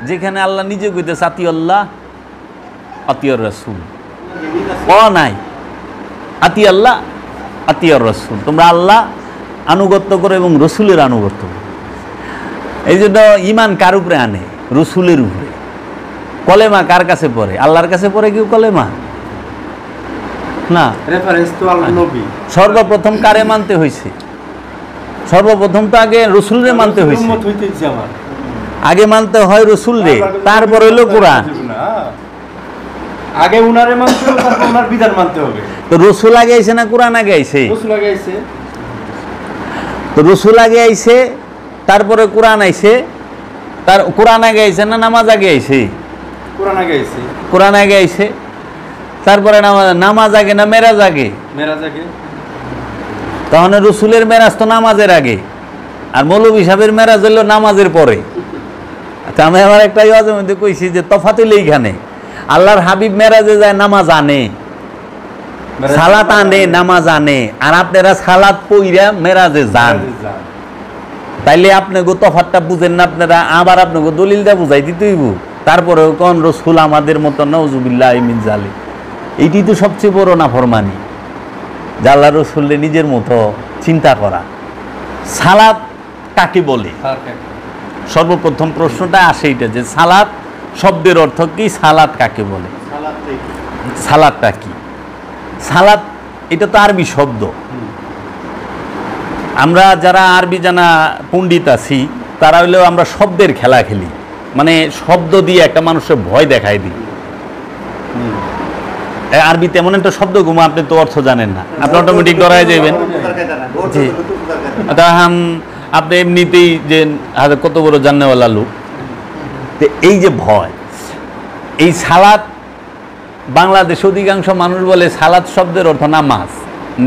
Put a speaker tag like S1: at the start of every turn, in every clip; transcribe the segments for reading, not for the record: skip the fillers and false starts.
S1: যেখানে আল্লাহ নিজে কইতেছে আতিউল্লাহ আতিউর রাসূল, নাই আতিউল্লাহ আতিউর রাসূল, তোমরা আল্লাহ আনুগত্য করো এবং রসুলের আনুগত্য করো। এই জন্য ইমান কার উপরে আনে? রসুলের উপরে। কলেমা কার কাছে পড়ে? আল্লাহর কাছে পড়ে কেউ কলেমা? না,
S2: রেফারেন্স তো আল্লাহ নবী।
S1: সর্বপ্রথম কারে মানতে হয়েছে? সর্বপ্রথম তো আগে রসুলরে মানতে হয়েছে। আগে মানতে হয় রসুলরে, তারপর হইলো কোরআন।
S2: আগে উনারে মানতে হবে, তারপর উনার বিধান মানতে হবে।
S1: তো রসুল আগে আইছে না কোরআন আগে আইছে?
S2: রসুল আগে আইছে।
S1: তো রসুল আগে আইছে, তারপরে কোরআন আইছে। তার কোরআন আগে আইছে না নামাজ আগে আইছে?
S2: কোরআন আগে আইছে।
S1: কোরআন আগে আইছে, তারপরে নামাজ আগে না মেরাজ আগে?
S2: মেরাজ আগে।
S1: তাহলে রসুলের মেরাজ তো নামাজের আগে, আর মৌলভী সাহেবের মেরাজ হইল নামাজের পরে। আচ্ছা, আমি আমার একটা ওয়াজের মধ্যে কইছি যে তফাৎ হইল এইখানে, আল্লাহর হাবিব মেরাজে যায় নামাজ আনে, সালাত আনে, নামাজ আনে, আর আপনারা সালাত পইরা মেরাজে যান। তাইলে আপনাকে তফাৎটা বুঝেন না আপনারা, আবার আপনাকে দলিলটা বুঝাই দিতেইব। তারপরেও কোন রসুল আমাদের মতো নাউজুবিল্লাহ মিন জালিক। এইটি তো সবচেয়ে বড় নাফরমানি, যে আল্লাহ রসুলের নিজের মতো চিন্তা করা। সালাত কাকে বলে? সর্বপ্রথম প্রশ্নটা আসে এইটা যে সালাত শব্দের অর্থ কি, সালাত কাকে বলে, সালাতটা কি? সালাত এটা তো আরবি শব্দ। আমরা যারা আরবি জানা পণ্ডিত আছি তারা হইলেও আমরা শব্দের খেলা খেলি, মানে শব্দ দিয়ে একটা মানুষের ভয় দেখাই দিই। আরবিতে এমন একটা শব্দ ঘুমা, আপনি তো অর্থ জানেন না, আপনি অটোমেটিক ডরায় যাবেন। আপনি এমনিতেই যে কত বড় জান্নেওয়ালা লোক। এই যে ভয়, এই সালাত, বাংলাদেশে অধিকাংশ মানুষ বলে সালাত শব্দের অর্থ নামাজ।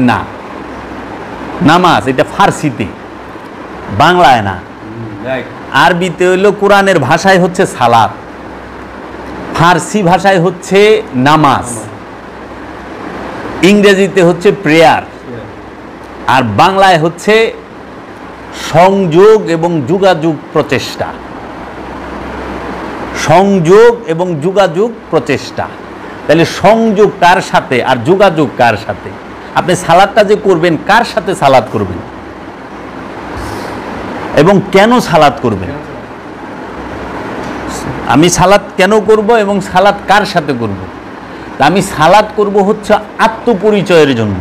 S1: না, নামাজ এটা ফার্সিতে, বাংলায় না। আরবিতে হইল কোরআনের ভাষায় হচ্ছে সালাত, ফার্সি ভাষায় হচ্ছে নামাজ, ইংরেজিতে হচ্ছে প্রেয়ার, আর বাংলায় হচ্ছে সংযোগ এবং যোগাযোগ প্রচেষ্টা। সংযোগ এবং যোগাযোগ প্রচেষ্টা। তাহলে সংযোগ কার সাথে আর যোগাযোগ কার সাথে? আপনি সালাদটা যে করবেন, কার সাথে সালাদ করবেন এবং কেন সালাদ করবেন? আমি সালাদ কেন করব এবং সালাদ কার সাথে করব? আমি সালাদ করব হচ্ছে আত্মপরিচয়ের জন্য।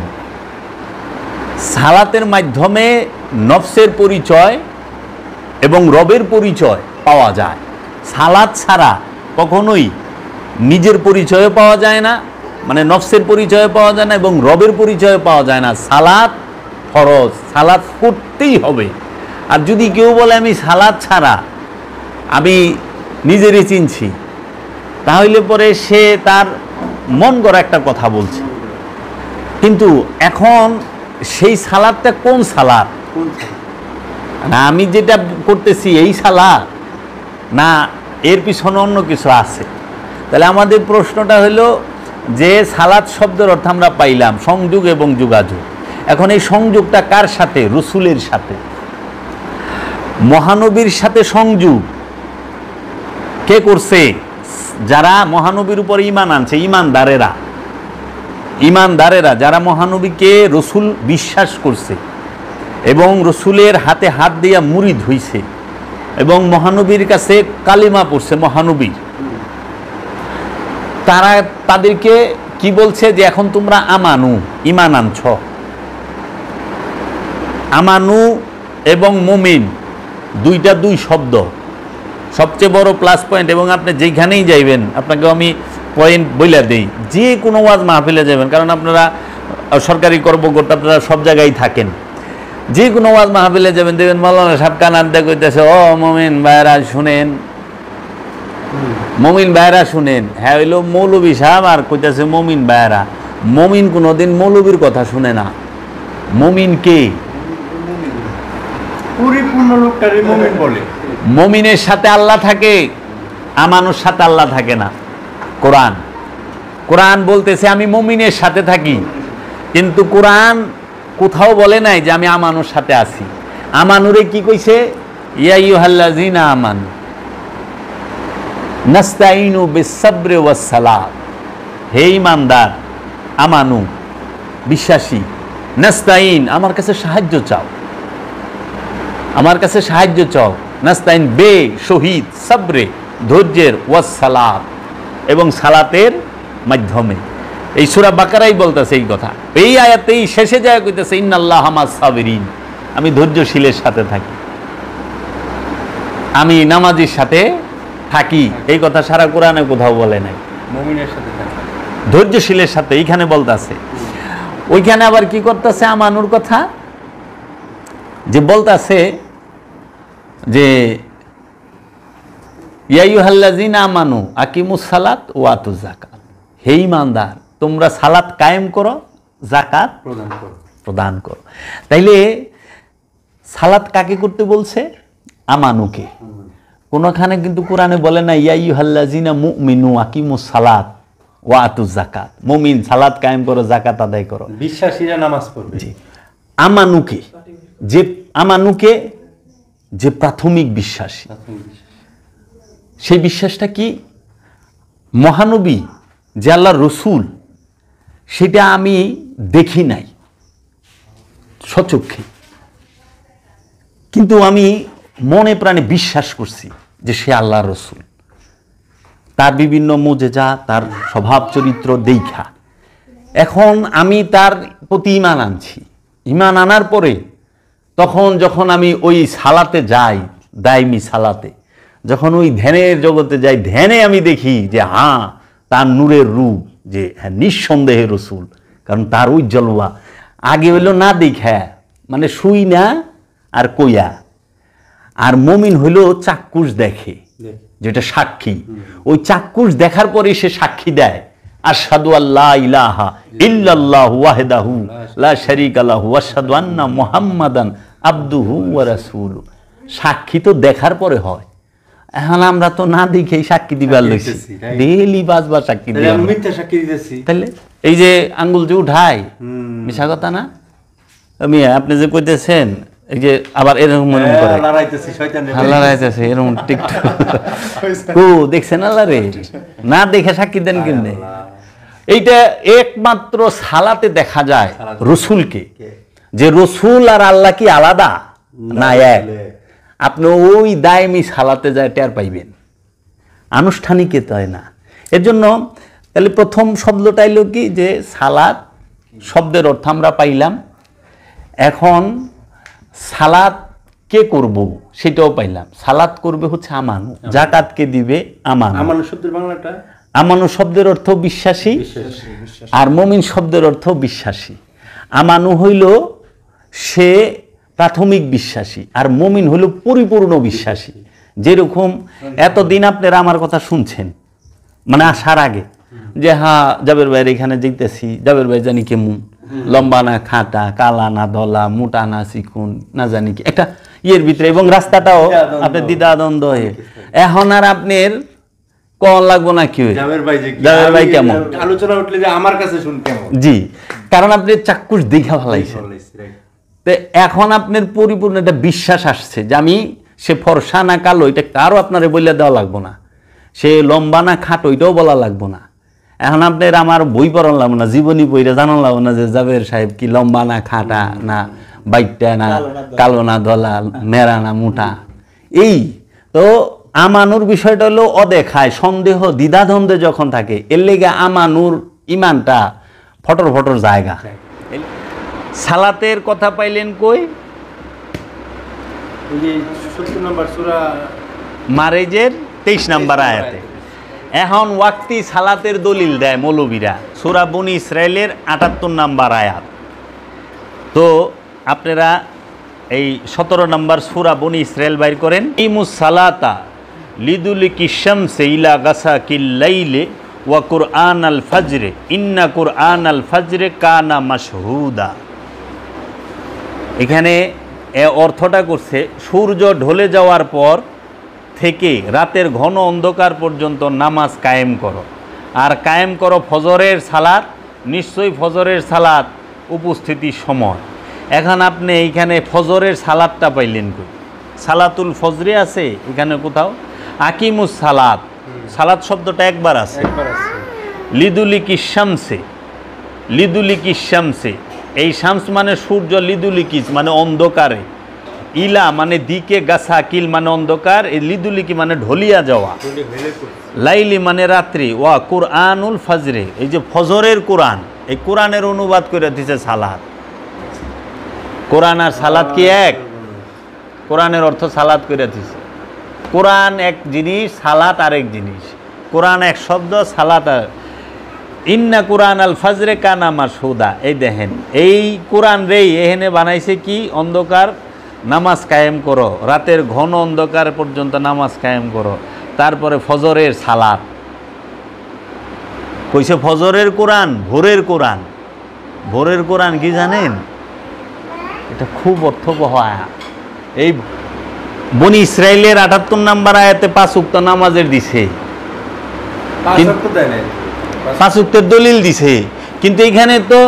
S1: সালাতের মাধ্যমে নফসের পরিচয় এবং রবের পরিচয় পাওয়া যায়। সালাত ছাড়া কখনোই নিজের পরিচয় পাওয়া যায় না, মানে নফসের পরিচয় পাওয়া যায় না এবং রবের পরিচয় পাওয়া যায় না। সালাত ফরজ, সালাত করতেই হবে। আর যদি কেউ বলে আমি সালাত ছাড়া আমি নিজেরই চিনছি, তাহলে পরে সে তার মন গড়া একটা কথা বলছে। কিন্তু এখন সেই সালাদটা কোন সালাদ? না আমি যেটা করতেছি এই সালাদ, না এর পিছনে অন্য কিছু আছে? তাহলে আমাদের প্রশ্নটা হলো যে সালাদ শব্দের অর্থ আমরা পাইলাম সংযোগ এবং যোগাযোগ। এখন এই সংযোগটা কার সাথে? রসুলের সাথে, মহানবীর সাথে সংযোগ কে করছে? যারা মহানবীর উপর ঈমান আনছে, ঈমানদারেরা। ঈমানদারেরা যারা মহানবীকে রসুল বিশ্বাস করছে এবং রসুলের হাতে হাত দিয়া মুরিদ হইছে এবং মহানবীর কাছে কালিমা পড়ছে মহানবীর, তারা তাদেরকে কি বলছে? যে এখন তোমরা আমানু, ঈমান আনছ। আমানু এবং মুমিন দুইটা দুই শব্দ, সবচেয়ে বড় প্লাস পয়েন্ট। এবং আপনি যেখানেই যাইবেন, আপনাকে আমি পয়েন্ট বইলা দেই, যে কোনো ওয়াজ মাহফিলে যাবেন, কারণ আপনারা সরকারি কর্মকর্তা, আপনারা সব জায়গায় থাকেন, যে কোনো ওয়াজ মাহফিলে যাবেন দেখবেন মাওলানা সাহেব কানান দিয়ে কইতেছে, ও মুমিন ভাইরা শুনেন, মুমিন ভাইরা শুনেন। হ্যাঁ হইলো মৌলভী সাহেব আর কইতেছে মুমিন ভাইরা। মুমিন কোনোদিন মৌলভীর কথা শুনে না। মুমিন কে?
S2: পরিপূর্ণ লোকটারই মুমিন বলে।
S1: মুমিনের সাথে আল্লাহ থাকে, আমানুর সাথে আল্লাহ থাকে না। কোরআন কোরআন বলতেছে আমি মুমিনের সাথে থাকি, কিন্তু কোরআন কোথাও বলে নাই যে আমি আমানুর সাথে আছি। আমানুরে কি কইছে? ইয়া আইয়ুহাল্লাযীনা আমানু, নাস্তাইনু বিসসাবরি ওয়াস সালাত, হে ঈমানদার, আমানু বিশ্বাসী, নাস্তাইন আমার কাছে সাহায্য চাও, আমার কাছে সাহায্য চাও, নাস্তাইন বে শহীদ, সাবরে ধৈর্যের, ওয়াস সালাত এবং সালাতের মাধ্যমে। এই সূরা বাকারাই বলতেছে এই কথা। এই আয়াতেই শেষে যায় কইতেছে ইন্নাল্লাহা মাস সাবিরিন, আমি ধৈর্যশীলের সাথে থাকি, আমি নামাজীর সাথে থাকি। এই কথা সারা কোরআনে কোথাও বলে নাই।
S2: মুমিনের সাথে থাকে।
S1: ধৈর্যশীলের সাথে এইখানে বলতেছে। ওইখানে আবার কি করতেছে আমানুর কথা, যে বলতেছে যে ইয়া আইয়ুহাল্লাযিনা আমানু আকিমুস সালাত ওয়া আতুজ যাকাত, হে ঈমানদার তোমরা সালাত কায়েম করো, যাকাত প্রদান করো। তাইলে সালাত কাকে করতে বলছে? আমানুকে। কোনখানে কিন্তু কোরআনে বলে না ইয়া আইয়ুহাল্লাযিনা মুমিনু আকিমুস সালাত ওয়া আতুজ যাকাত, মুমিন সালাত কায়েম করো, যাকাত আদায় করো।
S2: বিশ্বাসীরা নামাজ পড়বে।
S1: জি, আমানুকে, যে আমানুকে যে প্রাথমিক বিশ্বাসী, সেই বিশ্বাসটা কি? মহানবী যে আল্লাহর রসুল, সেটা আমি দেখি নাই স্বচক্ষে, কিন্তু আমি মনে প্রাণে বিশ্বাস করছি যে সে আল্লাহর রসুল। তার বিভিন্ন মুজেজা, তার স্বভাব চরিত্র দেখা এখন আমি তার প্রতি ঈমান আনছি। ঈমান আনার পরে তখন যখন আমি ওই সালাতে যাই, দায়মি সালাতে, যখন ওই ধ্যানের জগতে যাই, ধ্যানে আমি দেখি যে হ্যাঁ তার নূরের রূপ, যে হ্যাঁ নিঃসন্দেহে রসুল, কারণ তার ওই জলওয়া আগে হইল না দেখা, মানে শুই না আর কইয়া। আর মুমিন হইল চাক্ষুষ দেখে, যেটা সাক্ষী। ওই চাক্ষুষ দেখার পরে সে সাক্ষী দেয় আশহাদু আল্লা ইলাহা ইল্লাল্লাহু ওয়াহদাহু লা শারীকা লাহু ওয়া আশহাদু আন্না মুহাম্মাদান আবদুহু ওয়া রাসূলুহু। সাক্ষী তো দেখার পরে হয়, এখন আমরা তো না দেখেই সাক্ষী দিবার লইছি, ডেইলি বাজবার সাক্ষী দিই,
S2: মিথ্যা সাক্ষী দিতেছি।
S1: তাহলে এই যে আঙ্গুল যে উঠাই, মিশা কথা না? আমি আপনি যে কইতেছেন এই যে আবার এরকম মনে করে
S2: লড়াইতেছি শয়তানের,
S1: লড়াইতেছে এরকম টিকটক ও দেখছেন আল্লাহ রে, না দেখে সাক্ষী দেন কিনে। এইটা একমাত্র সালাতে দেখা যায় রসুলকে, যে রসুল আর আল্লাহ কি আলাদা না এক। আপনি ওই দায়মি সালাতে যায় টের পাইবেন, আনুষ্ঠানিকে তাই না। এর জন্য তাহলে প্রথম শব্দটা এলো কি, যে সালাত শব্দের অর্থ আমরা পাইলাম। এখন সালাত কে করব সেটাও পাইলাম। সালাত করবে হচ্ছে আমানু, যাকাত কে দিবে আমানু।
S2: আমানু শব্দের বাংলাটা,
S1: আমানু শব্দের অর্থ বিশ্বাসী, আর মুমিন শব্দের অর্থ বিশ্বাসী। আমানু হইল সে প্রাথমিক বিশ্বাসী, আর মুমিন হইল পরিপূর্ণ বিশ্বাসী। যেরকম এতদিন আপনারা আমার কথা শুনছেন, মানে আসার আগে, যে হ্যাঁ জাবের ভাইয়ের এখানে যেতেছি, জাবের ভাই জানি কেমন, লম্বা না খাটা, কালা না ধলা, মোটা না চিকুন, না জানি কি একটা ইয়ের ভিতরে, এবং রাস্তাটাও আপনার দ্বিধাদ্বন্দ্ব হয়ে। এখন আর আপনার কল লাগবো না কি
S2: জাবের ভাই কেমন আলোচনা উঠলে যে আমার কাছে শুন কেমন,
S1: জি, কারণ আপনি চাক্ষুষ দেখা ভালাইছেন। তো এখন আপনার পরিপূর্ণ একটা বিশ্বাস আসছে যে আমি, সে ফর্সা না কালো এটা কারো আপনারে বলে দেওয়া লাগবো না, সে লম্বা না খাটো এটাও বলা লাগবো না। এখন আপনার আমার বই পড়ান লাগবো না, জীবনী বইটা জানান লাগবো না যে জাবের সাহেব কি লম্বা না খাটা, না বাইটটা না কালো না ধলা, মেরা না মোটা। এই তো আমানুর বিষয়টা হলো অদেখায়, সন্দেহ দ্বিধাদ্বন্দ্বে যখন থাকে, এর লেগে আমানুর ইমানটা ফটর ফটর জায়গা। সালাতের কথা পাইলেন কই?
S2: 70 নম্বর সূরা
S1: মারেজের 23 নম্বর আয়াতে। এখন ওয়াক্তি সালাতের দলিল দেয় মৌলবীরা, সূরা বনী ইসরাইলের 78 নম্বর আয়াত। তো আপনারা এই 17 নম্বর সূরা বনী ইসরাইল বাইর করেন। ইমুস সালাতা লিদুলিকি শামসি ইলা গাসাকিল লাইলি ওয়া কুরআন আল ফাজরে ইন্না কুরআন আল ফাজরে কানা মাশহুদা। এখানে অর্থটা করছে সূর্য ঢলে যাওয়ার পর থেকে রাতের ঘন অন্ধকার পর্যন্ত নামাজ কায়েম করো, আর কায়েম করো ফজরের সালাত, নিশ্চয়ই ফজরের সালাত উপস্থিতির সময়। এখন আপনি এইখানে ফজরের সালাতটা পাইলেন কই? সালাতুল ফজরে আছে এখানে কোথাও? আকিমুস সালাত, সালাত শব্দটা একবার আছে।
S2: একবার আছে।
S1: লিদুলিকি শামসে, লিদুলিকি শামসে, এই শামস মানে সূর্য, লিদুলিকিস মানে অন্ধকারে, ইলা মানে দিকে, গাছা কিল মানে অন্ধকার, এই লিদুলিকি মানে ঢলিয়া যাওয়া, লাইলি মানে রাত্রি, ওয়া কুরআনুল ফাজরে, এই যে ফজরের কোরআন, এই কোরআনের অনুবাদ করে দিছে সালাত। কোরআন আর সালাত কি এক? কোরআনের অর্থ সালাত করে দিছে। কোরআন এক জিনিস, সালাত আরেক জিনিস। কোরআন এক শব্দ, সালাত আর। ইন্না কোরআন আল ফাজরে কানা মাশহুদা, এই দেখেন এই কোরআন রেই এখানে বানাইছে কি? অন্ধকার নামাজ কায়েম করো, রাতের ঘন অন্ধকার পর্যন্ত নামাজ কায়েম করো, তারপরে ফজরের সালাত কইছে। ফজরের কোরআন, ভোরের কোরআন। ভোরের কোরআন কি জানেন? এটা খুব অর্থবহ আয়াত। এই বনি ইসরাইলের 78 নম্বর আয়াতে 5 ওয়াক্ত নামাজের দিছে, 5 ওয়াক্তের দলিল দিছে, কিন্তু এখানে তো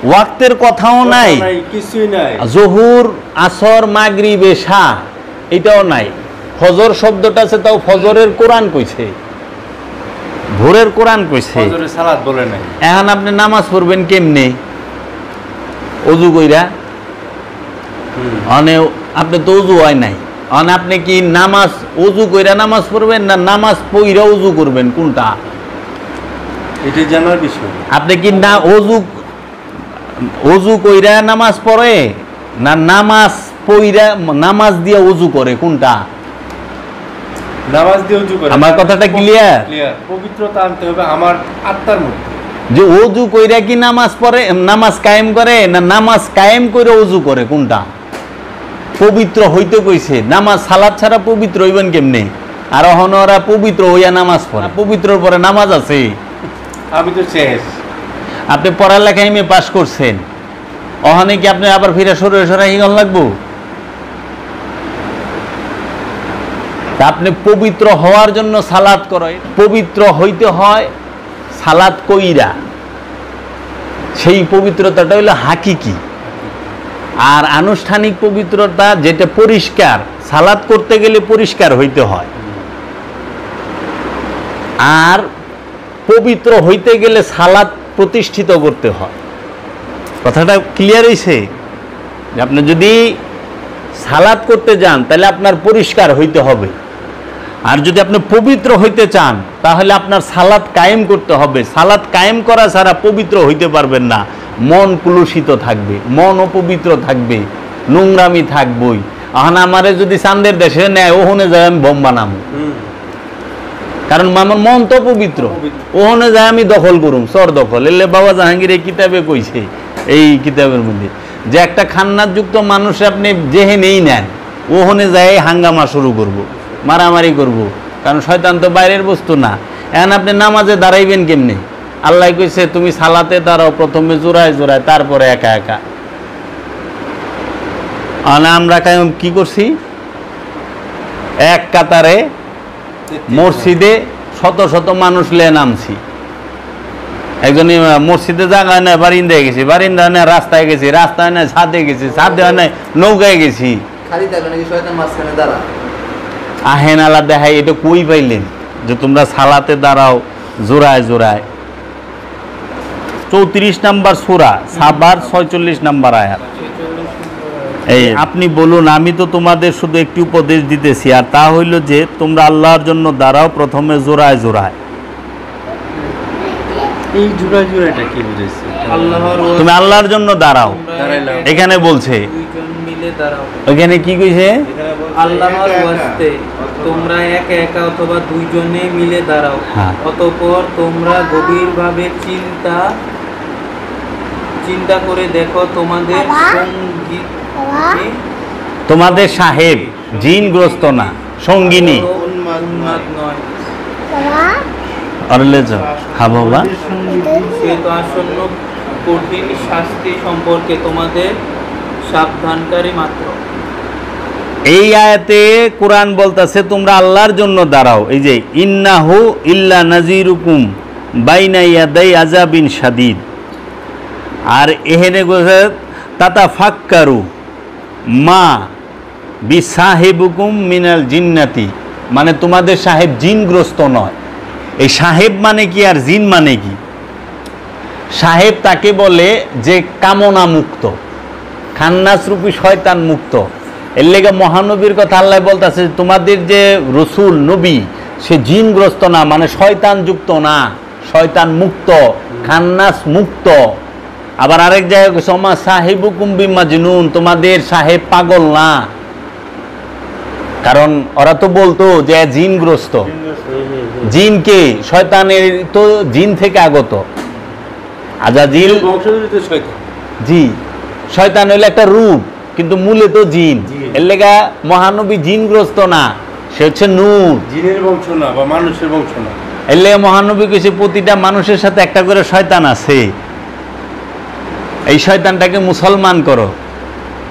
S1: ওয়াক্তের কথাও নাই,
S2: কিছুই নাই।
S1: জোহর, আসর, মাগরিব, এশা এটাও নাই। ফজর শব্দটা আছে, তাও ফজরের কোরআন কইছে, ভোরের কোরআন কইছে,
S2: ফজরের সালাত বলে নাই।
S1: এখন আপনি নামাজ পড়বেন কেমনে? ওযু কইরা? মানে আপনি তো ওযু হয় নাই, মানে আপনি কি নামাজ ওযু কইরা নামাজ পড়বেন না নামাজ পইরা ওযু করবেন, কোনটা?
S2: এটা জানার বিষয়।
S1: আপনি কি না ওযু কইরা নামাজ পড়ে না নামাজ পইরা নামাজ দিয়ে ওযু করে, কোনটা?
S2: নামাজ দিয়ে ওযু করে।
S1: আমার কথাটা ক্লিয়ার?
S2: ক্লিয়ার। পবিত্রতা আনতে হবে আমার আত্মার মধ্যে।
S1: যে ওযু কইরা কি নামাজ পড়ে, নামাজ কায়েম করে না নামাজ কায়েম করে ওযু করে, কোনটা? পবিত্র হইতে কইছে। নামাজ সালাত ছাড়া পবিত্র হইবেন কেমনে? আর ওরা পবিত্র হইয়া নামাজ পড়ে, পবিত্রর পরে নামাজ আছে?
S2: আমি তো শেষ।
S1: আপনি পড়ালেখা এমএ পাস করছেন, ওখানে কি আপনি আবার ফিরে সরে হিগল লাগবো? আপনি পবিত্র হওয়ার জন্য সালাত করেন, পবিত্র হইতে হয় সালাত কইরা, সেই পবিত্রতাটা হইল হাকিকি। আর আনুষ্ঠানিক পবিত্রতা যেটা পরিষ্কার, সালাত করতে গেলে পরিষ্কার হইতে হয়, আর পবিত্র হইতে গেলে সালাত প্রতিষ্ঠিত করতে হয়। কথাটা ক্লিয়ার হইছে? আপনি যদি সালাত করতে যান তাহলে আপনার পরিষ্কার হইতে হবে, আর যদি আপনি পবিত্র হইতে চান তাহলে আপনার সালাত কায়েম করতে হবে। সালাত কায়েম করা ছাড়া পবিত্র হইতে পারবেন না। মন কুলুষিত থাকবে, মন অপবিত্র থাকবে, নোংরামি থাকবই। এখন আমারে যদি চান্দের দেশে নেয়, ওখানে যায় আমি বোম বানাবো, কারণ আমার মন তো পবিত্র। ওখানে যায় আমি দখল করুম, চর দখল। এলে বাবা জাহাঙ্গীর এই কিতাবে কইছে, এই কিতাবের মধ্যে যে একটা খান্নাতযুক্ত মানুষ আপনি যেহেনেই নেন, ওখানে যায় হাঙ্গামা শুরু করব, মারামারি করব, কারণ শয়তান তো বাইরের বস্তু না। এখন আপনি নামাজে দাঁড়াইবেন কেমনে? আল্লাহ কইছে তুমি সালাতে দাঁড়াও, প্রথমে জোড়ায় জোড়ায়, তারপরে একা একা। আমরা কি করছি? এক কাতারে মসজিদে শত শত মানুষ লে নামছি। একজন মসজিদে জায়গায় না, বারিন্দায় গেছি, বারিন্দা না রাস্তায় গেছি, রাস্তায় না ছাদে গেছি, ছাদে না নৌকায় গেছি। আহেন আলা দেখাই, এটা কই পাইলেন যে তোমরা সালাতে দাঁড়াও জোড়ায় জোড়ায়? 34 নম্বর সূরা সাবার 46 নম্বর আয়াত। এই আপনি বলুন, আমি তো তোমাদের শুধু একটি উপদেশ দিতেছি, আর তা হইল যে তোমরা আল্লাহর জন্য দাঁড়াও, প্রথমে জোড়ায় জোড়ায়।
S2: এই জোড়ায় জোড়ায়টা কি বুঝাইছে?
S1: তুমি আল্লাহর জন্য দাঁড়াও, এখানে বলছে। ওখানে কি কইছে?
S3: আল্লাহর ওয়াস্তে তোমরা একা একা অথবা দুইজনে মিলে দাঁড়াও, অতঃপর তোমরা গভীরভাবে চিন্তা করে দেখো তোমাদের সঙ্গী,
S1: তোমাদের সাহেব জিনগ্রস্ত না, সঙ্গিনী
S3: উন্মাদ নয়, সে তো আসন্ন কঠিন শাস্তি সম্পর্কে তোমাদের সাবধানকারী মাত্র।
S1: এই আয়াতে কোরআন বলতেছে তোমরা আল্লাহর জন্য দাঁড়াও। এই যে ইন্নাহু ইল্লা নাজিরুকুম বাইনা ইয়াদাই আযাবিন শাদীদ, আর এখানে তাতাফাক্কারু মা বিসাহিবুকুম মিনাল জিন্নাতি, মানে তোমাদের সাহেব জিনগ্রস্ত নয়। এই সাহেব মানে কি আর জিন মানে কি? সাহেব তাকে বলে যে কামনা মুক্ত, খান্নাস রূপী শয়তান মুক্ত। এর লেগে মহানবীর কথা আল্লাহ বলতেছে তোমাদের যে রসুল নবী সে জিনগ্রস্ত না, মানে শয়তান যুক্ত না, শয়তান মুক্ত, খান্নাস মুক্ত। আবার আরেক জায়গায় সমা সাহেবুকুম বিমাজনুন, তোমাদের সাহেব পাগল না, কারণ ওরা তো বলতো যে জিনগ্রস্ত। জিনকে শয়তানের তো জিন থেকে আগত, আজাজিল
S2: বংশোদ্ভূত শয়তান।
S1: জি, শয়তান হইলে একটা রূপ, কিন্তু মূলে তো জিন। এর লেগা মহানবী জিনগ্রস্ত না, সে হচ্ছে নূর,
S2: জিনের বংশ না বা মানুষের বংশ না।
S1: এর লেগে মহানবী কইছে প্রতিটা মানুষের সাথে একটা করে শয়তান আছে, এই শয়তানটাকে মুসলমান করো।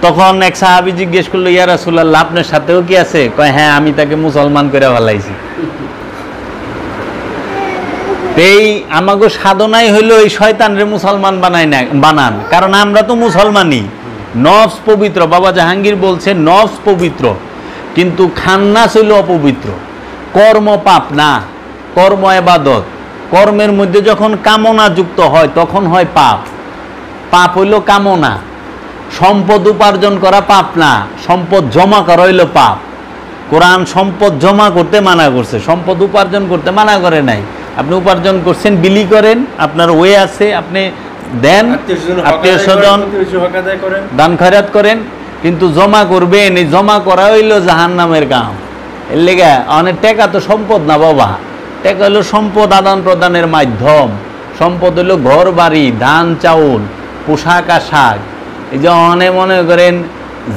S1: তখন এক সাহাবী জিজ্ঞেস করলো, ইয়া রাসূলুল্লাহ আপনার সাথেও কি আছে? কয় হ্যাঁ, আমি তাকে মুসলমান করে ফেলাইছি। এই আমাগো সাধনাই হইলো এই শয়তানরে মুসলমান বানান, কারণ আমরা তো মুসলমানই। নফস পবিত্র, বাবা জাহাঙ্গীর বলছে নফস পবিত্র, কিন্তু খান্নাস হইল অপবিত্র। কর্ম পাপ না, কর্ম ইবাদত। কর্মের মধ্যে যখন কামনা যুক্ত হয় তখন হয় পাপ। পাপ হইল কামনা। সম্পদ উপার্জন করা পাপ না, সম্পদ জমা করা হইল পাপ। কোরআন সম্পদ জমা করতে মানা করছে, সম্পদ উপার্জন করতে মানা করে নাই। আপনি উপার্জন করছেন, বিলি করেন, আপনার ওয়ে আছে, আপনি দেন, আত্মীয় স্বজন দান খয়রাত করেন, কিন্তু জমা করবেন, এই জমা করা হইল জাহান্নামের কাম। এর লেগে অনেক টাকা তো সম্পদ না বাবা, টাকা হইল সম্পদ আদান প্রদানের মাধ্যম। সম্পদ হইল ঘর বাড়ি, ধান চাউল, পোশাক আশাক। এই যে অনেক মনে করেন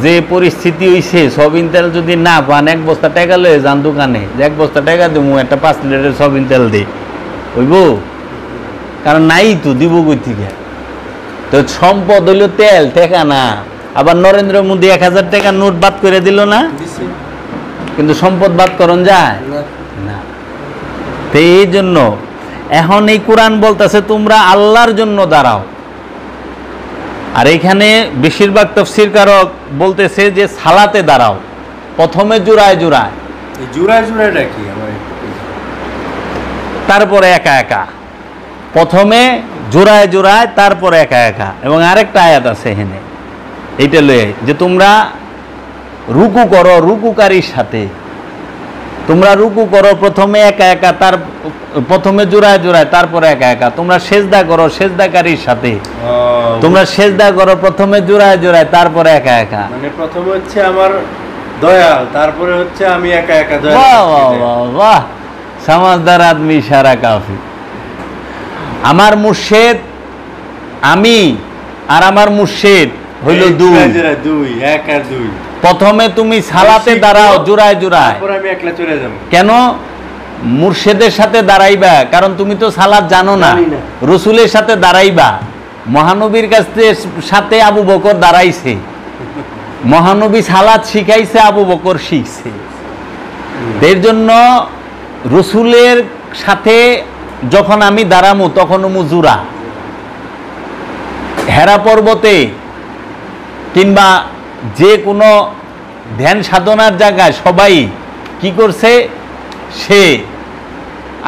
S1: যে পরিস্থিতি হইছে, সয়াবিন তেল যদি না পান, এক বস্তা টাকা লয়ে যান দোকানে, যে এক বস্তা টাকা দেবো, একটা 5 লিটারের সয়াবিন তেল দিই, হইব? কারণ নাই তো, দিব কই থেকে? তো সম্পদ হইল তেল, টাকা না। আবার নরেন্দ্র মোদী 1000 টাকা নোট বাদ করে দিল না, কিন্তু সম্পদ বাদ করন যায় না। তো এই জন্য এখন এই কোরআন বলতেছে তোমরা আল্লাহর জন্য দাঁড়াও। আর এখানে বেশিরভাগ তাফসীরকারক বলতেছে যে সালাতে দাঁড়াও, প্রথমে জোড়ায় জোড়ায়,
S2: জোড়াটা কি?
S1: তারপরে একা একা। প্রথমে জোড়ায় জোড়ায়, তারপরে একা একা। এবং আরেকটা আয়াত আছে এখানে, এইটা লয়ে যে তোমরা রুকু করো রুকুকারীর সাথে, তোমরা রুকু করো প্রথমে একা একা, তার প্রথমে জোড়ায় জোড়ায়, তারপরে একা একা। তোমরা সেজদা করো সেজদাকারীর সাথে, তোমরা সেজদা করো প্রথমে জোড়ায় জোড়ায়, তারপরে একা একা।
S2: মানে প্রথমে হচ্ছে আমার দয়াল, তারপরে হচ্ছে আমি একা একা দয়াল।
S1: বাহ বাহ বাহ বাহ, সমাজদার আদমি সারা কাফি। আমার মুর্শিদ আমি, আর আমার মুর্শিদ হইল দুই,
S2: এক আর দুই।
S1: প্রথমে তুমি সালাতে দাঁড়াও জোড়ায় জোড়ায়,
S2: তারপর আমি একলা চলে যাব।
S1: কেন? মুর্শিদের সাথে দাঁড়াইবা, কারণ তুমি তো সালাত জানো না। রসুলের সাথে দাঁড়াইবা, মহানবীর সাথে আবু বকর দাঁড়াইছে, মহানবী সালাত শিখাইছে, আবু বকর শিখছে। এর জন্য রসুলের সাথে যখন আমি দাঁড়ামু তখন মুজুরা। হেরা পর্বতে কিংবা যে কোনো ধ্যান সাধনার জায়গায় সবাই কি করছে? সে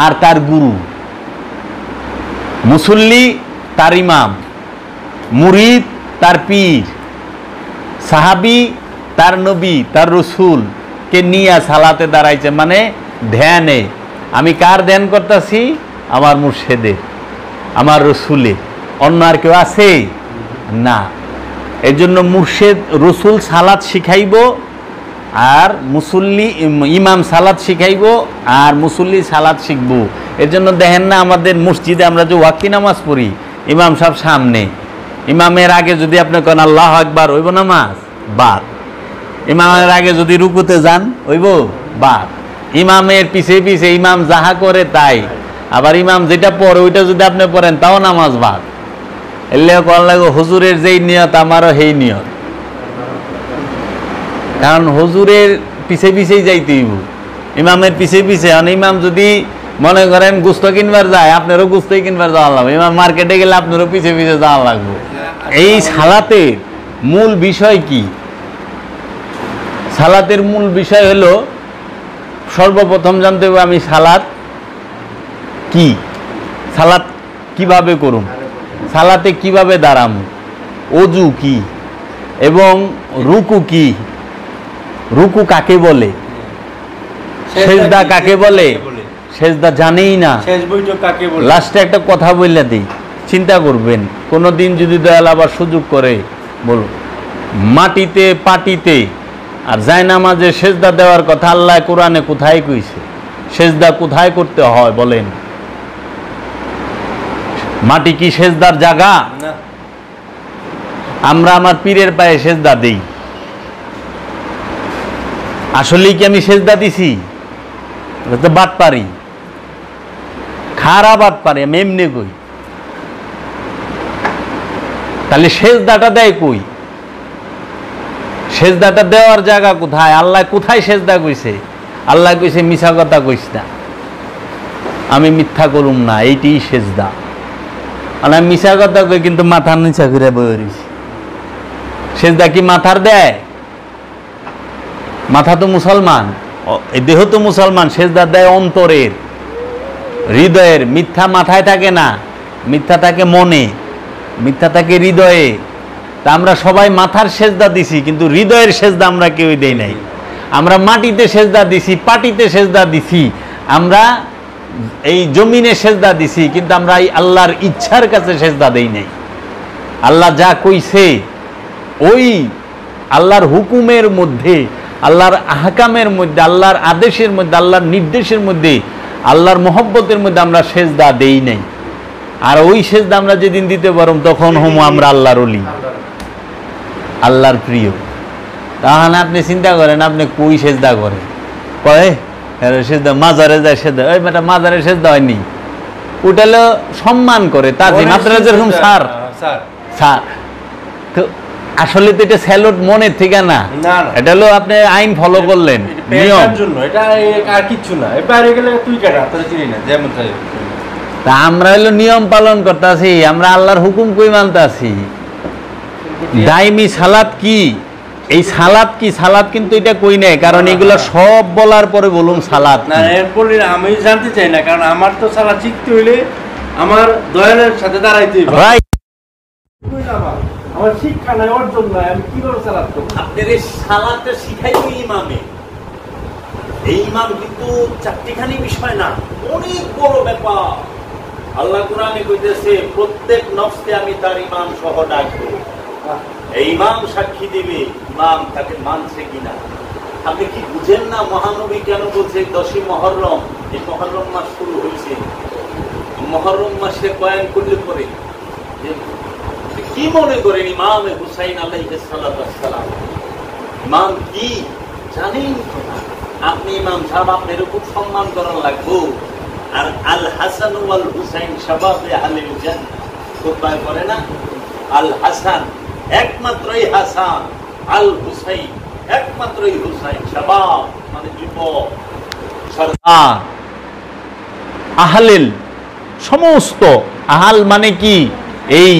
S1: আর তার গুরু, মুসল্লি তার ইমাম, মুরিদ তার পীর, সাহাবি তার নবী, তার রসুলকে নিয়ে সালাতে দাঁড়াইছে। মানে ধ্যানে আমি কার ধ্যান করতেছি? আমার মুর্শিদের, আমার রসুলের। অন্য আর কেউ আছে না। এর জন্য মুর্শিদ রসুল সালাত শিখাইব, আর মুসল্লি ইমাম সালাত শিখাইব, আর মুসল্লি সালাত শিখব। এর জন্য দেখেন না আমাদের মসজিদে আমরা যে ওয়াক্তি নামাজ পড়ি, ইমাম সাহেব সামনে, ইমামের আগে যদি আপনি কেন আল্লাহু আকবার, হইব নামাজ বাদ। ইমামের আগে যদি রুকুতে যান, হইব বাদ। ইমামের পিছে পিছে ইমাম যাহা করে তাই, আবার ইমাম যেটা পড়ে ওইটা যদি আপনি পড়েন তাও নামাজ বাদ। এলে কল লাগো হুজুরের যেই নিয়ত আমারও সেই নিয়ত, কারণ হুজুরের পিছে পিছেই যাইতে হইব, ইমামের পিছে পিছে। ইমাম যদি মনে করেন গুস্ত কিনবার যায়, আপনারও গুস্তই কিনবার যাওয়া লাগবে। ইমাম মার্কেটে গেলে আপনারও পিছে পিছে যাওয়া লাগবে। এই সালাতের মূল বিষয় কি? সালাতের মূল বিষয় হলো সর্বপ্রথম জানতে হবে আমি সালাত কি, সালাত কিভাবে করুম, সালাতে কিভাবে দাঁড়াম, অজু কি, এবং রুকু কি, রুকু কাকে বলে, সেজদা কাকে বলে, সেজদা জানেই না।
S2: শেষ বৈঠক কাকে বলে?
S1: লাস্টে একটা কথা বললে দিই, চিন্তা করবেন কোনোদিন যদি দয়াল আবার সুযোগ করে, বলো মাটিতে পাটিতে আর জায়নামাজে সেজদা দেওয়ার কথা আল্লাহ কোরআনে কোথায় কইছে? সেজদা কোথায় করতে হয় বলেন? মাটি কি সেজদার জায়গা?
S2: না।
S1: আমরা আমার পীরের পায়ে সেজদা দেই, আসলেই কি আমি সেজদা দিছি? এটা তো বাটপারি, খারাপ বাটপারি, আমি এমনি কই। তাহলে সেজদাটা দেয় কই? সেজদাটা দেওয়ার জায়গা কোথায়? আল্লাহ কোথায় সেজদা কইছে? আল্লাহ কইছে মিছা কথা কইস না, আমি মিথ্যা করুম না, এইটি সেজদা। আর আমি মিছা কথা কই কিন্তু মাথার নিচা করে বয়ে রইছি। সেজদা কি মাথার দেয়? মাথা তো মুসলমান, এই দেহ তো মুসলমান, সেজদা দেয় অন্তরের, হৃদয়ের। মিথ্যা মাথায় থাকে না, মিথ্যা থাকে মনে, মিথ্যা থাকে হৃদয়ে। তা আমরা সবাই মাথার সেজদা দিছি, কিন্তু হৃদয়ের সেজদা আমরা কেউই দেই নাই। আমরা মাটিতে সেজদা দিছি, পাটিতে সেজদা দিছি, আমরা এই জমিনে সেজদা দিছি, কিন্তু আমরা এই আল্লাহর ইচ্ছার কাছে সেজদা দেই নাই। আল্লাহ যা কইছে ওই আল্লাহর হুকুমের মধ্যে, আল্লাহর আহকামের মধ্যে, আল্লাহর আদেশের মধ্যে, আল্লাহর নির্দেশের মধ্যে, আল্লাহর মহব্বতের মধ্যে আমরা সেজদা দেই নাই। আর ওই সেজদা আমরা যেদিন দিতে পারব তখন হমো আমরা আল্লাহর ওলি, আল্লাহর প্রিয়। তাহলে আপনি চিন্তা করেন, আপনি কই সেজদা করেন? কয় সেজদা মাজারে যায় সেজদা, ওই বেটা মাজারে সেজদা হয়নি, ওটা হলো সম্মান করে তাজিম। আপনারা যেরকম স্যার স্যার, তো আসলে তো এটা স্যালুট মনের থেকে না, এটা হলো আপনি আইন ফলো করলেন, নিয়ম
S2: জন্য, এটা আর কিছু না। বাইরে গেলে তুই কাটা, তোরা চিনি না, যেমন চাই।
S1: তা আমরা হলো নিয়ম পালন করতেছি, আমরা আল্লাহর হুকুম কই মানতাছি। দাইমি সালাত কি, এই সালাত কি, সালাত কিন্তু এটা কই নাই, কারণ এগুলো সব বলার পরে বলুন সালাত
S2: না। এরপরে আমি জানতে চাই না, কারণ আমার তো সালাত শিখতে হইলে আমার দয়ালের সাথে দাঁড়াইতে হবে।
S1: রাইট।
S2: আমার শিক্ষা নাই, অর্জন নাই, আমি কিভাবে সালাত করব?
S1: আপনার এই সালাতটা শিখাইতো ইমামে। এই ইমাম কিন্তু চারটিখানি বিষয় না, অনেক বড় ব্যাপার। আল্লাহ কোরআনে কইতেছে প্রত্যেক নফসকে আমি তার ইমাম সহ ডাকবো, এই ইমাম সাক্ষী দিবে ইমাম তাকে মানছে কিনা। আপনি কি বুঝেন না মহানবী কেন বলছে 10ই মুহররম? এই মুহররম মাস শুরু হয়েছে, মুহররম মাসে বয়ান করলে পরে কি মনে করেন ইমাম হুসাইন আলাইহিস সালাম ইমাম কি জানেন না? আপনি ইমাম সাহেব, আপনার খুব সম্মান করার লাগবো। আর আল হাসান ওয়াল হুসাইন শাবাবে আহলিল জান্নাহ খুতবায় পড়ে না, আল হাসান একমাত্রই হাসান, আল হুসাইন একমাত্রই হুসাইন, শাবাব মানে যুবক, সরদার, আহলিল সমস্ত, আহাল মানে কি এই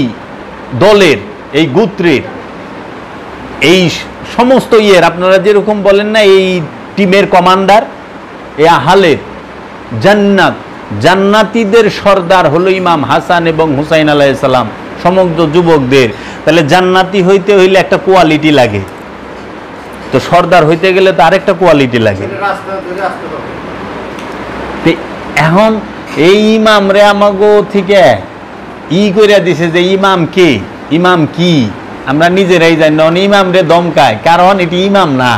S1: দলের, এই গোত্রের, এই সমস্ত ইয়ের, আপনারা যেরকম বলেন না এই টিমের কমান্ডার, এই আহালের জান্নাত, জান্নাতীদের সর্দার হলো ইমাম হাসান এবং হুসাইন আলাইহিস সালাম, সমগ্র যুবকদের। তাহলে জান্নাতি হইতে হইলে একটা কোয়ালিটি লাগে, তো সর্দার হইতে গেলে তো আরেকটা কোয়ালিটি লাগে। এখন এই ইমাম রে আমাগো থেকে ই কইরা দিছে যে ইমাম কে, ইমাম কি, আমরা নিজেরাই জানি না। ইমাম রে দমকায়, কারণ এটি ইমাম না,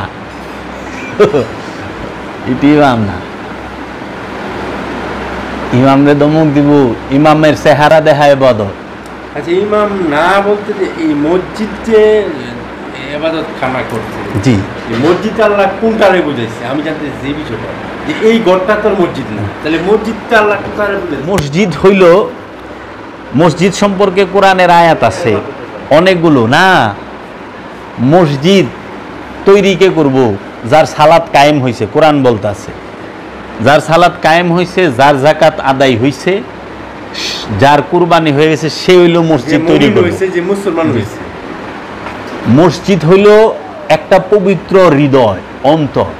S1: এটি ইমাম না। ইমাম রে দমক দিব, ইমামের চেহারা দেখায় বদল।
S2: আচ্ছা, ইমাম না বলতে যে এই মসজিদ যে ইবাদত খানা করছে, জি, মসজিদ আল্লাহ কোনটারে বুঝাইছে? আমি জানতে যে বিষয়টা, যে এই ঘরটা তোর মসজিদ না, তাহলে মসজিদটা আল্লাহ কোনটারে বুঝাইছে?
S1: মসজিদ হইল, মসজিদ সম্পর্কে কোরআনের আয়াত আছে অনেকগুলো না। মসজিদ তৈরি কে করব? যার সালাত কায়েম হয়েছে, কোরআন বলতেছে যার সালাত কায়েম হয়েছে, যার যাকাত আদায় হয়েছে, যার কুরবানি হয়ে গেছে, সে হইল মসজিদ তৈরি করবে,
S2: যে মুসলমান হয়েছে।
S1: মসজিদ হইল একটা পবিত্র হৃদয়, অন্তর।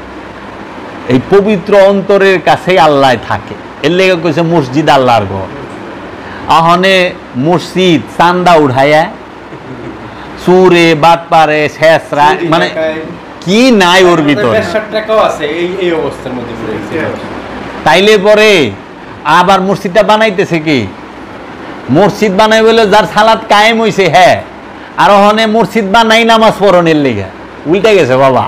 S1: এই পবিত্র অন্তরের কাছেই আল্লাহ থাকে। এর লেগে কইছে মসজিদ আল্লাহর ঘর। আহনে মসজিদ চান্দা উঠাইয়া চুরে বাটপারে শেষরা মানে কি নাই ওর ভিতরে। তাইলে পরে আবার মসজিদটা বানাইতেছে কি? মসজিদ বানাই বলে যার সালাত কায়েম হইছে, হ্যাঁ, আর ওখানে মসজিদ বানাই নামাজ পড়নের লেগে উল্টে গেছে বাবা।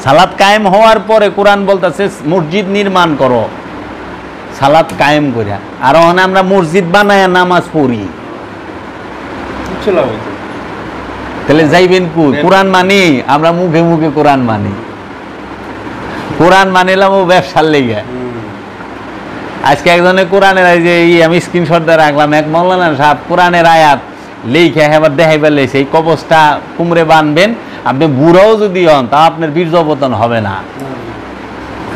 S1: সালাত কায়েম হওয়ার পরে কোরআন বলতেছে মসজিদ নির্মাণ করো সালাত কায়েম করিয়া, আর ওখানে আমরা মসজিদ বানায় নামাজ পড়ি। তাহলে যাইবেন কই? কোরআন মানি আমরা, মুখে মুখে কোরআন মানি, কোরআন মানিলাম ও ব্যবসার লেগে। আজকে একজনের কোরআনের যে আমি স্ক্রিনশট দিয়ে রাখলাম, এক মৌলানা সাহেব কোরআনের আয়াত লেখে এবার দেখাই পেলেছে এই কবচটা কুমড়ে বানবেন, আপনি বুড়াও যদি হন তা আপনার বীর্যপতন হবে না।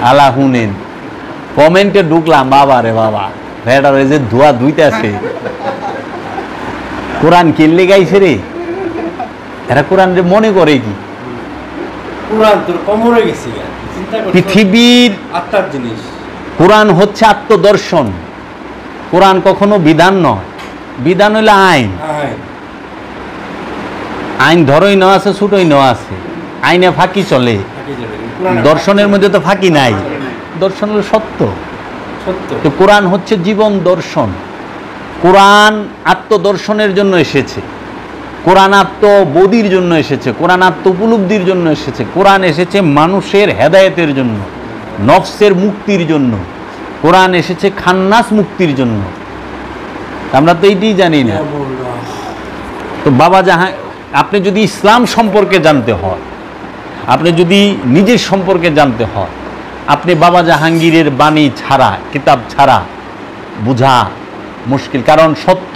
S1: আলা হুনেন কমেন্টে ঢুকলাম, বাবা রে বাবা, ভেড়ার যে ধোয়া ধুইতেছে, কোরআন কিনলে গাইছে রে এরা, কোরআন রে মনে করে কি পৃথিবীর আত্মার জিনিস। কোরআন হচ্ছে আত্মদর্শন। কোরআন কখনো বিধান নয়, বিধান হইলে আইন। আইন ধরই নেওয়া আছে, ছুটোই নেওয়া আছে, আইনে ফাঁকি চলে, দর্শনের মধ্যে তো ফাঁকি নাই। দর্শন হলো সত্য, তো কোরআন হচ্ছে জীবন দর্শন। কোরআন আত্মদর্শনের জন্য এসেছে, কোরআন আত্মবোধির জন্য এসেছে, কোরআন আত্ম উপলব্ধির জন্য এসেছে, কোরআন এসেছে মানুষের হেদায়েতের জন্য, নফসের মুক্তির জন্য, কোরআন এসেছে খান্নাস মুক্তির জন্য। আমরা তো এইটাই জানি না। তো বাবা জাহান, আপনি যদি ইসলাম সম্পর্কে জানতে হয়, আপনি যদি নিজের সম্পর্কে জানতে হয়, আপনি বাবা জাহাঙ্গীরের বাণী ছাড়া, কিতাব ছাড়া বোঝা মুশকিল। কারণ সত্য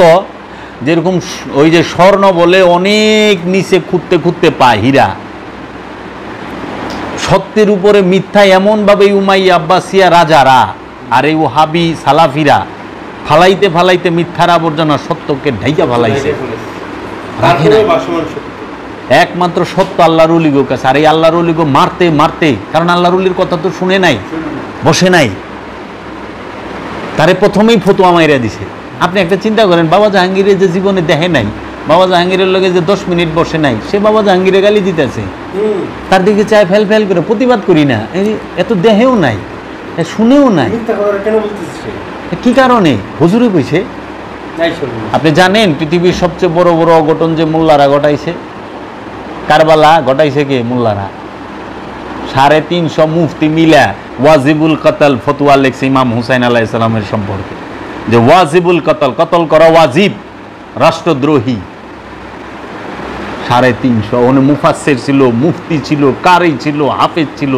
S1: যেরকম ওই যে স্বর্ণ বলে অনেক নিচে খুঁড়তে খুঁড়তে পায় হীরা, সত্যের উপরে মিথ্যা এমনভাবে উমাইয়া আব্বাসিয়া রাজারা আর এই ওহাবি সালাফিরা ফালাইতে ফালাইতে মিথ্যার আবর্জনা সত্যকে ঢাইকা ফালাইছে। একমাত্র সত্য আল্লাহর ওলিগো কাছে, আর এই আল্লাহর ওলিগো মারতে মারতে, কারণ আল্লাহর ওলির কথা তো শুনে নাই, বসে নাই, তারে প্রথমেই ফতুয়া মাইরা দিছে। আপনি একটা চিন্তা করেন, বাবা জাহাঙ্গীরের যে জীবনে দেখে নাই, বাবা জাহাঙ্গীরের লগে যে 10 মিনিট বসে নাই, সে বাবা জাহাঙ্গীরের গালি দিতেছে, তার দিকে চায় ফেল ফেল করে, প্রতিবাদ করি না, এত দেহেও নাই, শুনেও নাই। কি কারণে? হুজুরে কইছে। আপনি জানেন পৃথিবীর সবচেয়ে বড় বড় অঘটন যে মোল্লারা ঘটাইছে, কারবালা ঘটাইছে কে? মোল্লারা। 350 মুফতি মিলা ওয়াজিবুল কতল ফতোয়া লেখছে ইমাম হুসাইন আলাইহিস সালামের সম্পর্কে, যে ওয়াজিবুল কতল, কতল করা ওয়াজিব, রাষ্ট্রদ্রোহী। 350 ওনে মুফাসসির ছিল, মুফতি ছিল, কারি ছিল, হাফেজ ছিল,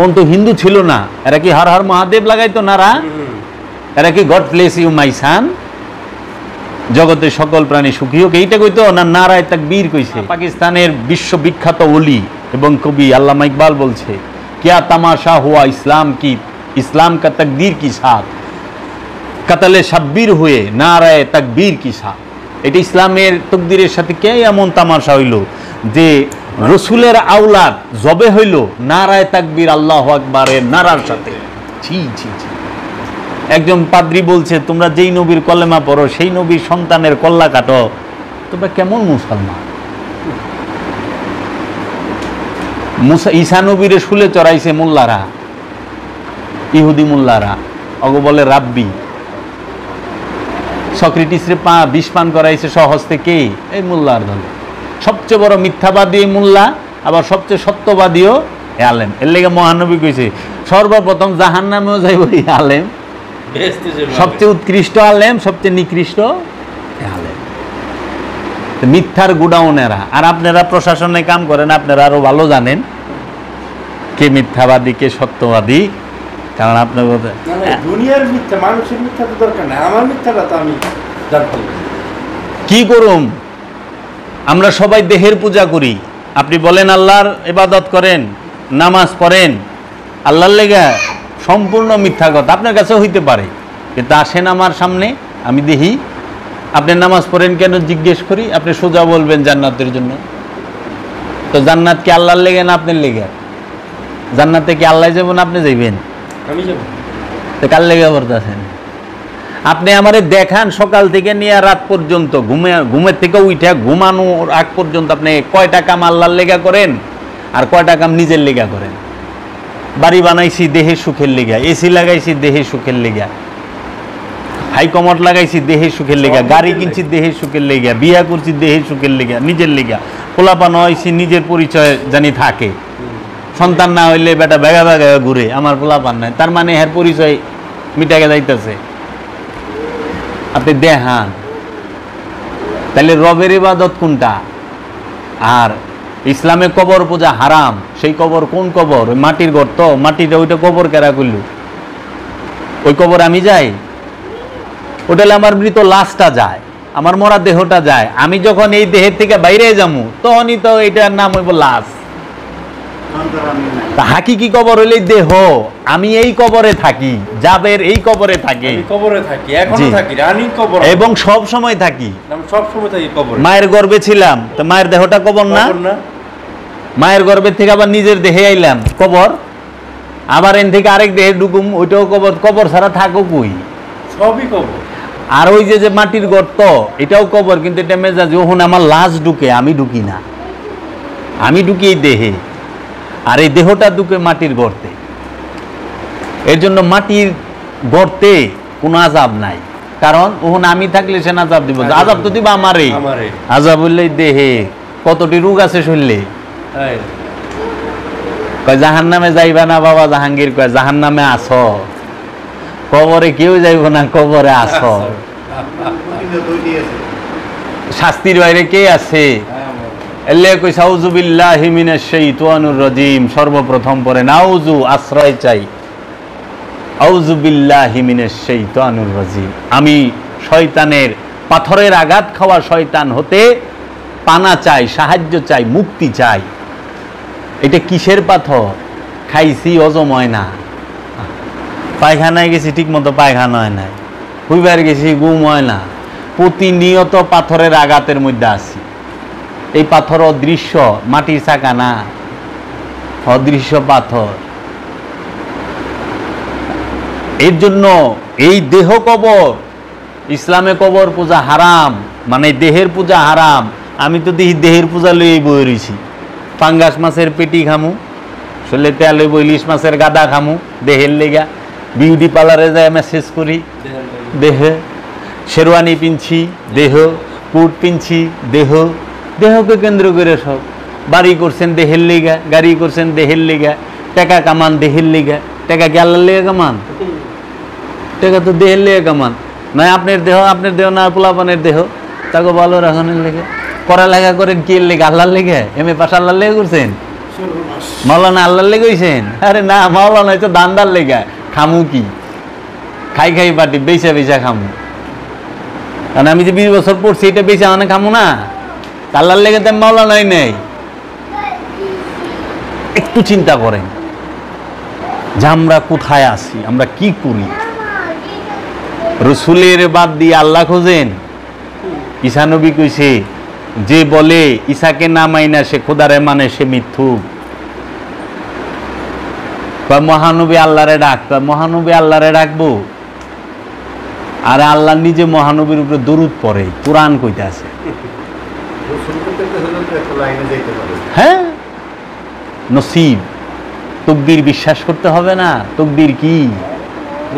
S1: ওন তো হিন্দু ছিল না। এরা কি হর হর মহাদেব লাগাইতো নারা? এরা কি গড ব্লেস ইউ মাই সান, জগতের সকল প্রাণী সুখী হোক, এইটা কইতো না? নারায় তাকবীর কইছে। পাকিস্তানের বিশ্ববিখ্যাত ওলি এবং কবি আল্লামা ইকবাল বলছে, क्या तमाशा हुआ इस्लाम की, इस्लाम का तकदीर की साथ कतले शब्बीर हुए नाराय तकबीर की साथ। এটা ইসলামের তকদিরের সাথে কে এমন তামাশা হইল যে রসুলের আওলাদ জবে হইল নারায় তাকবীর আল্লাহু আকবারের নারার সাথে। ছি ছি ছি। একজন পাদ্রী বলছে, তোমরা যেই নবীর কলেমা পড়ো সেই নবীর সন্তানের কল্লা কাটো, তোমরা কেমন মুসলমান? ঈসা নবীরে শুলে চড়াইছে মোল্লারা, ইহুদি মোল্লারা, অগ বলে রাব্বি। সক্রেটিসরে বিষ পান করাইছে সহস্তে কে? এই মোল্লার দলে। সবচেয়ে বড় মিথ্যাবাদী মোল্লা, আবার সবচেয়ে সত্যবাদীও আলেম। এর লেগে মহানবী কইছে সর্বপ্রথম জাহান্নামেও যাইব এই আলেম, সবচেয়ে উৎকৃষ্ট আলেম, সবচেয়ে নিকৃষ্ট আলেম। মিথ্যার গুডাউনেরা। আর আপনারা প্রশাসনে কাম করেন, আপনারা আরো ভালো জানেন কে মিথ্যাবাদী কে সত্যবাদী। কারণ আপনার
S2: দুনিয়ার মিথ্যা, মানুষের মিথ্যা তো দরকার নাই, আমার মিথ্যাটা তো আমি জানতে।
S1: কি করুম? আমরা সবাই দেহের পূজা করি। আপনি বলেন আল্লাহর ইবাদত করেন, নামাজ পড়েন, আল্লাহর লেগা, সম্পূর্ণ মিথ্যা কথা। আপনার কাছেও হইতে পারে, কিন্তু আসেন আমার সামনে, আমি দেখি আপনি নামাজ পড়েন কেন জিজ্ঞেস করি, আপনি সোজা বলবেন জান্নাতের জন্য। তো জান্নাত কি আল্লাহর লেগে না আপনার লেগে? জান্নাতে কি আল্লাহ যাবেন, আপনি যাইবেন?
S2: আমি যাব।
S1: তো কার লেগে পড়তেছেন? আপনি আমারে দেখান সকাল থেকে নিয়ে রাত পর্যন্ত, ঘুমের থেকে উঠে ঘুমানোর আগ পর্যন্ত আপনি কয়টা কাম আল্লাহর লেগা করেন আর কয়টা কাম নিজের লেগা করেন? বাড়ি বানাইছি দেহের সুখের লেগা, এসি লাগাইছি দেহের সুখের লেগা, হাই কমোড লাগাইছি দেহের সুখের লেগা, গাড়ি কিনছি দেহের সুখের লেগা, বিয়া করছি দেহের সুখের লেগা, নিজের লেগা, পোলাপান হয়েছি নিজের পরিচয় জানি থাকে, সন্তান না হইলে বেটা বেগা বেগা ঘুরে আমার পোলাপান নাই, তার মানে এর পরিচয় মিটাকে যাইতেছে। আপনি দেখান তাহলে রবের ইবাদত কোনটা? আর ইসলামে কবর পূজা হারাম, সেই কবর কোন কবর? ওই মাটির ঘর, তো মাটিটা ওইটা কবর কেরা করল? ওই কবর আমি যাই? ওটা আমার মৃত লাশটা যায়, আমার মরা দেহটা যায়। আমি যখন এই দেহের থেকে বাইরে যাবো তখনই তো এটার নাম হইব লাশ। হাকিকি কবর হইলে দেহ, আমি এই কবরে থাকি, জাবের এই কবরে থাকি,
S2: কবরে থাকি, এখনো থাকি, রানী কবর,
S1: এবং সব সময় থাকি,
S2: সব সময় থাকি কবরে।
S1: মায়ের গর্ভে ছিলাম তো মায়ের দেহটা কবর না? মায়ের গর্ভের থেকে আবার নিজের দেহে আইলাম, কবর। আবার এন থেকে আরেক দেহে ঢুকুম, ওইটাও কবর। কবর ছাড়া থাকো কই?
S2: সবই কবর।
S1: আর ওই যে মাটির গর্ত, এটাও কবর, কিন্তু এটা মেজাজ। যখন আমার লাশ ঢুকে, আমি ঢুকি না, আমি ঢুকি এই দেহে, আর এই দেহটা ঢুকে মাটির গর্তে। এর জন্য মাটির গর্তে কোনো আযাব নাই, কারণ ওখানে আমি থাকলে সে আযাব দিব। আযাব তো দিবা আমারে, আযাব হইলে দেহে। কতটি রোগ আছে শুনলে? কয় জাহান্নামে যাইবা না বাবা, জাহাঙ্গীর কয় জাহান্নামে আছো, কবরে কেউ যাইব না, কবরে আছো। শাস্তির বাইরে কে আছে? সর্বপ্রথম পরে নাউজু, আশ্রয় চাই, আউযু বিল্লাহি মিনাশ শাইতানির রাজিম। আমি শয়তানের, পাথরের আঘাত খাওয়া শয়তান হতে পানা চাই, সাহায্য চাই, মুক্তি চাই। এটা কিসের পাথর? খাইছি হজম হয় না, পায়খানায় গেছি ঠিক মতো পায়খানা হয় না, হুইবার গেছি ঘুম হয় না, প্রতিনিয়ত পাথরের আঘাতের মধ্যে আছি। এই পাথর অদৃশ্য, মাটির চাকা না, অদৃশ্য পাথর। এর জন্য এই দেহ কবর, ইসলামে কবর পূজা হারাম, মানে দেহের পূজা হারাম। আমি তো দেখি দেহের পূজা লইয়ে বই রয়েছি, পাঙ্গাস মাছের পেটি খামু, শরীরে তেল হইব, ইলিশ মাছের গাদা খামু দেহের লেগা, বিউটি পার্লারে যায় মেসেজ করি দেহে, শেরওয়ানি পিনছি দেহ, কোট পিনছি দেহ, দেহকে কেন্দ্র করে সব। বাড়ি করছেন দেহের লেগা, গাড়ি করছেন দেহের লেগা, টাকা কামান দেহের লেগা। টাকা কি আল্লাহর লেগে কামান? টাকা তো দেহের লেগে কামান। নয় আপনার দেহ না পোলাপানের দেহ, তাকে ভালো রাখনের লেগে। পড়ালেখা করেন কি লেগে? আল্লাহর লেগে। এমএ পাস আল্লাহর লেগে করছেন? মাওলানা আল্লাহর লেগে হইছেন? আরে না, মাওলানা হয়তো দান্দার লেগে। খামু কি? খাই খাই পাটি বেচা বেচা খামু। কারণ আমি যে 20 বছর পড়ছি, এটা বেচা মানে খামু না, আল্লাহর লেগে তো মাওলানাই নেই। একটু চিন্তা করেন যে আমরা কোথায় আছি, আমরা কি করি। রসুলের বাদ দিয়ে আল্লাহ খোঁজেন। ঈসা নবী কইছে, যে বলে ঈসাকে না মাইনা সে খোদারে মানে সে মিথ্যুক। মহানবী আল্লাহরে ডাকতো, মহানবী আল্লাহরে ডাকবো, আর আল্লাহ নিজে মহানবীর উপরে দরুদ পড়ে, কোরআন কইতে আছে। হ্যাঁ, নসিব, তকদির বিশ্বাস করতে হবে না? তকদির কি?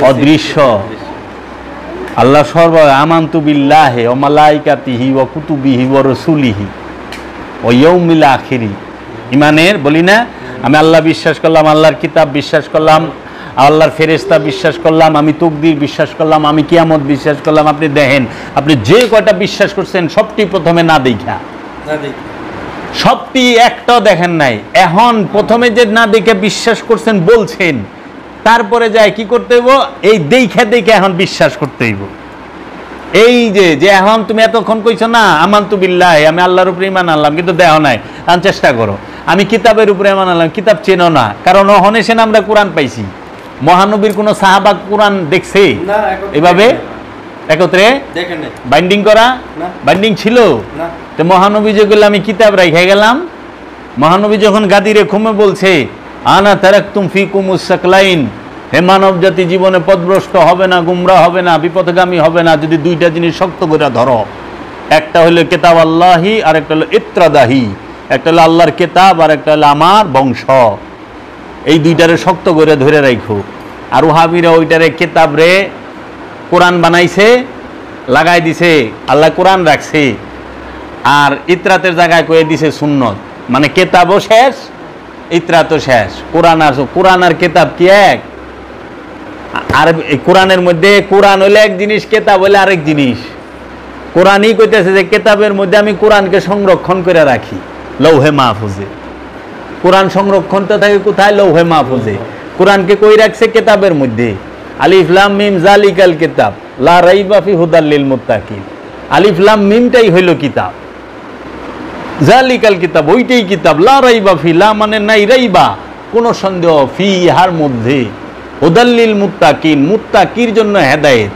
S1: অদৃশ্য। আল্লাহ সর্ব আমানতু বিল্লাহি ওয়া মালাইকাতিহি ওয়া কুতুবিহি ওয়া রাসূলিহি ওয়া ইয়াউমিল আখিরি। ঈমানের বলি না, আমি আল্লাহ বিশ্বাস করলাম, আল্লাহর কিতাব বিশ্বাস করলাম, আল্লাহর ফেরেশতা বিশ্বাস করলাম, আমি তকদির বিশ্বাস করলাম, আমি কিয়ামত বিশ্বাস করলাম। আপনি দেখেন, আপনি যে কয়টা বিশ্বাস করছেন সবটি প্রথমে না দেখা, সবটি একটাও দেখেন নাই। এখন প্রথমে যে না দেখে বিশ্বাস করছেন বলছেন, তারপরে যায় কি করতে হইব? এই দেখে দেখে এখন বিশ্বাস করতে হইব। এই যে এখন তুমি এতক্ষণ কইছো না আমানতু বিল্লাহি, আমি আল্লাহর উপরে ঈমান আনলাম, কিন্তু দেখো নাই। এখন চেষ্টা করো, আমি কিতাবের উপরে ঈমান আনলাম, কিতাব চেনো না, কারণ হনেছেন আমরা কোরআন পাইছি। মহানবীর কোন সাহাবা কোরআন দেখছে এভাবে একত্রে বাইন্ডিং করা? বাইন্ডিং ছিল তো মহানবী যেগুলো আমি কিতাব রাইখা গেলাম। মহানবী যখন গাদিরে খুমে বলছে, আনা তারাকতুম ফিকুমুস সাকলাইন, হে মানব জাতি জীবনে পথভ্রষ্ট হবে না, গুমরা হবে না, বিপথগামী হবে না যদি দুইটা জিনিস শক্ত করে ধরো। একটা হলো কিতাব আল্লাহি আর একটা হলো ইত্রাদাহি। একটা হলো আল্লাহর কিতাব আর একটা হলো আমার বংশ। এই দুইটারে শক্ত করে ধরে রাখো। আর ওহাবিরা ওইটারে কিতাব রে কোরআন বানাইছে, লাগাই দিছে, আল্লাহ কোরআন রাখছে, আর ইত্রাতের জায়গায় কয়ে দিছে সুন্নত। মানে কেতাবও শেষ, ইত্রাতও শেষ। কোরআন আর কেতাব কি এক? আর এই কোরআনের মধ্যে কোরআন হলে এক জিনিস, কেতাব হলে আরেক জিনিস। কোরআনই কইতেছে যে কেতাবের মধ্যে আমি কোরআনকে সংরক্ষণ করে রাখি লৌহে মাহফুজে। কোরআন সংরক্ষণ তো থাকে কোথায়? লৌহে মাহফুজে। কোরআনকে কই রাখছে? কেতাবের মধ্যে। আলিফ লাম মিম জালিকাল কিতাব লা রাইবা ফি হুদাল লিল মুত্তাকিন। আলিফ লাম মিমটাই হইল কিতাব, জালিকাল কিতাব ওইটাই কিতাব, লা রাইবা ফি, লা মানে নাই, রাইবা কোনো সন্দেহ, ফি ইহার মধ্যে, হুদাল লিল মুত্তাকিন মুত্তাকির জন্য হেদায়েত।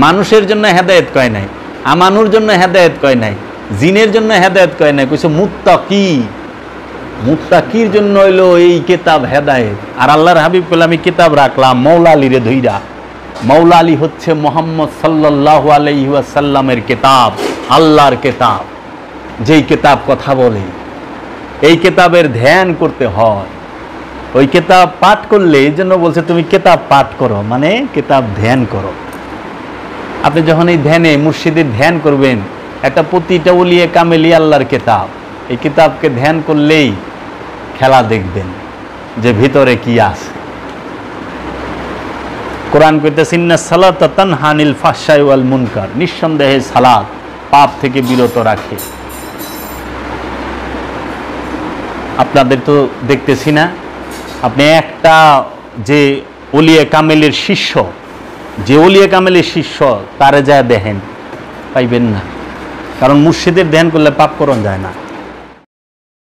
S1: মানুষের জন্য হেদায়েত কয় নাই, আমানুর জন্য হেদায়েত কয় নাই, জিনের জন্য হেদায়েত কয় নাই, কইছে মুত্তাকি। মুত্তাকির জন্য হইলো এই কিতাব হেদায়েত। আর আল্লাহর হাবিব কইল আমি কিতাব রাখলাম মৌলা আলীরে ধইরা। মৌলা আলী হচ্ছে মুহাম্মদ সাল্লাল্লাহু আলাইহি ওয়াসাল্লামের কিতাব, আল্লাহর কিতাব, যেই কিতাব কথা বলে। এই কিতাবের ধ্যান করতে হয়। ওই কিতাব পাঠ করলে, এই জন্য বলছে তুমি কিতাব পাঠ করো, মানে কিতাব ধ্যান করো। আপনি যখন এই ধ্যানে মুর্শিদের ধ্যান করবেন, একটা প্রতিটা ওলিয়ে কামেলি আল্লাহর কিতাব, এই কিতাবকে ধ্যান করলেই খেলা দেখবেন যে ভিতরে কি আছে। কোরআন কইতেছে ইন্নাস সালাতা তানহা আনিল ফাহশাই ওয়াল মুনকার, নিঃসন্দেহে সালাত পাপ থেকে বিরত রাখে। আপনাদের তো দেখতেছি না, আপনি একটা যে ওলিয়ে কামেলের শিষ্য, যে ওলিয়ে কামেলের শিষ্য, তারে যা দেখেন পাইবেন না। কারণ মুর্শিদের ধ্যান করলে পাপ করণ যায় না।